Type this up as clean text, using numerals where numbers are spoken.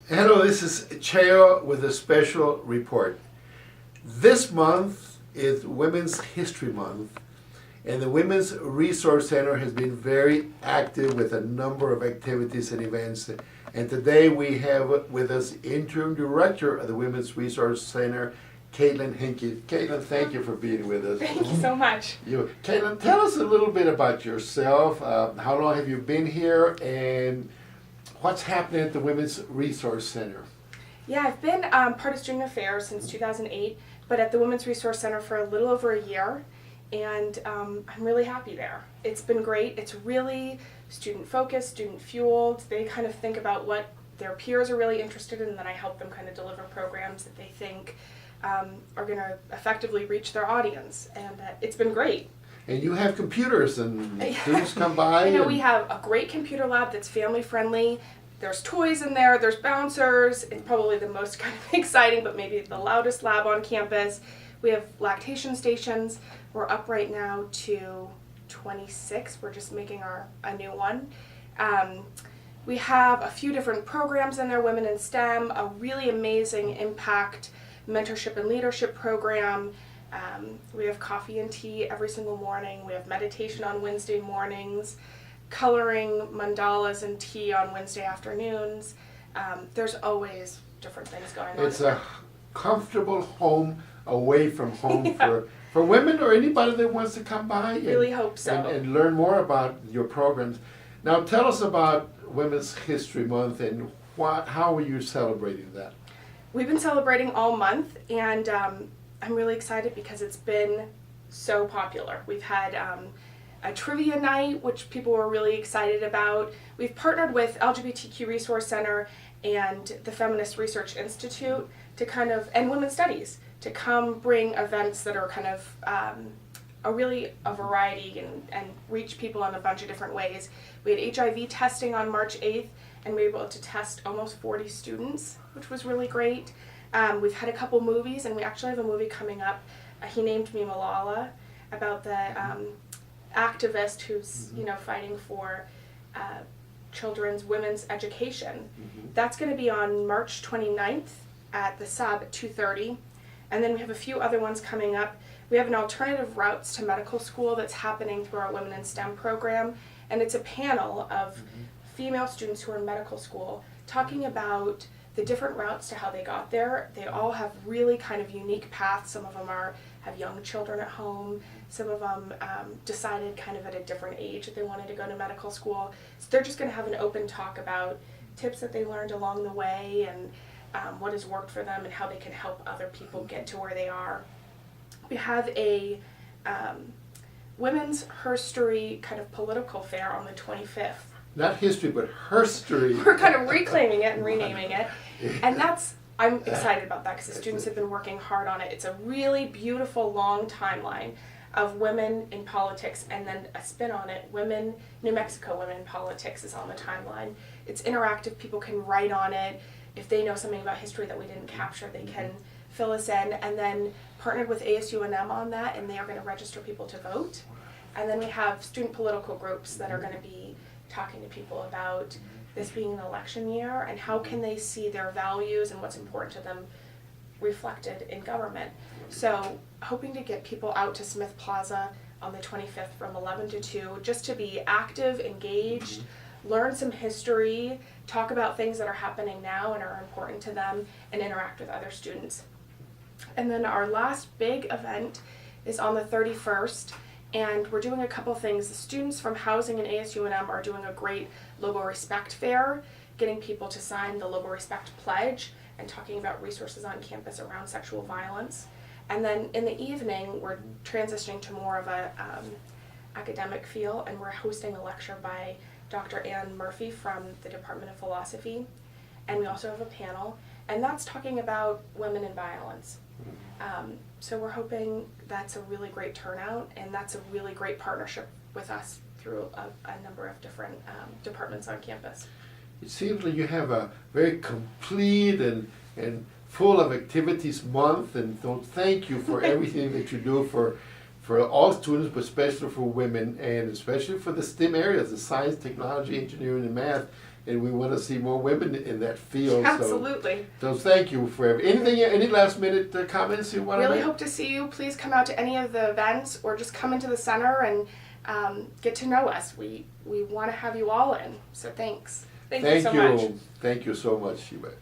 Hello, this is Cheo with a special report. This month is Women's History Month, and the Women's Resource Center has been very active with a number of activities and events. And today we have with us Interim Director of the Women's Resource Center, Caitlin Henke. Caitlin, thank you for being with us. Thank you so much. Caitlin, tell us a little bit about yourself. How long have you been here, and what's happening at the Women's Resource Center? Yeah, I've been part of Student Affairs since 2008, but at the Women's Resource Center for a little over a year, and I'm really happy there. It's been great. It's really student-focused, student-fueled. They kind of think about what their peers are really interested in, and then I help them kind of deliver programs that they think are going to effectively reach their audience, and it's been great. And you have computers, and students come by. We have a great computer lab that's family friendly. There's toys in there, there's bouncers. It's probably the most kind of exciting, but maybe the loudest lab on campus. We have lactation stations. We're up right now to 26. We're just making a new one. We have a few different programs in there, Women in STEM, a really amazing impact mentorship and leadership program. We have coffee and tea every single morning. We have meditation on Wednesday mornings, coloring mandalas and tea on Wednesday afternoons. There's always different things going on. It's a comfortable home away from home for women or anybody that wants to come by. Really hope so. And learn more about your programs. Now tell us about Women's History Month and how are you celebrating that? We've been celebrating all month, and I'm really excited because it's been so popular. We've had a trivia night, which people were really excited about. We've partnered with LGBTQ Resource Center and the Feminist Research Institute and Women's Studies to come bring events that are kind of a variety and reach people in a bunch of different ways. We had HIV testing on March 8th, and we were able to test almost 40 students, which was really great. We've had a couple movies, and we actually have a movie coming up. He Named Me Malala, about the activist who's fighting for women's education. That's going to be on March 29th at the SAB at 2:30, and then we have a few other ones coming up. We have an alternative routes to medical school that's happening through our Women in STEM program, and it's a panel of female students who are in medical school talking about the different routes to how they got there. They all have really kind of unique paths. Some of them have young children at home. Some of them decided kind of at a different age that they wanted to go to medical school. So they're just going to have an open talk about tips that they learned along the way and what has worked for them and how they can help other people get to where they are. We have a Women's HERstory kind of political fair on the 25th. Not history, but HERstory. We're kind of reclaiming it and renaming it. And I'm excited about that because the students have been working hard on it. It's a really beautiful, long timeline of women in politics, and then a spin on it, New Mexico women in politics is on the timeline. It's interactive, people can write on it. If they know something about history that we didn't capture, they can fill us in, and then partnered with ASUNM on that, and they are going to register people to vote. And then we have student political groups that are going to be talking to people about this being an election year and how can they see their values and what's important to them reflected in government. So hoping to get people out to Smith Plaza on the 25th from 11 to 2 just to be active, engaged, learn some history, talk about things that are happening now and are important to them, and interact with other students. And then our last big event is on the 31st. And we're doing a couple things. The students from Housing and ASUNM are doing a great Lobo Respect Fair, getting people to sign the Lobo Respect Pledge and talking about resources on campus around sexual violence. And then in the evening, we're transitioning to more of a academic feel, and we're hosting a lecture by Dr. Ann Murphy from the Department of Philosophy. And we also have a panel, and that's talking about women and violence. So we're hoping that's a really great turnout, and that's a really great partnership with us through a number of different departments on campus. It seems like you have a very complete and full of activities month, and so thank you for everything that you do for all students, but especially for women, and especially for the STEM areas, the science, technology, engineering, and math. and we want to see more women in that field. Absolutely. So thank you for anything. Any last minute comments you want to Really make? hope to see you. Please come out to any of the events or just come into the center and get to know us. We want to have you all in. So thanks. Thank you so much. Thank you so much, Sheba.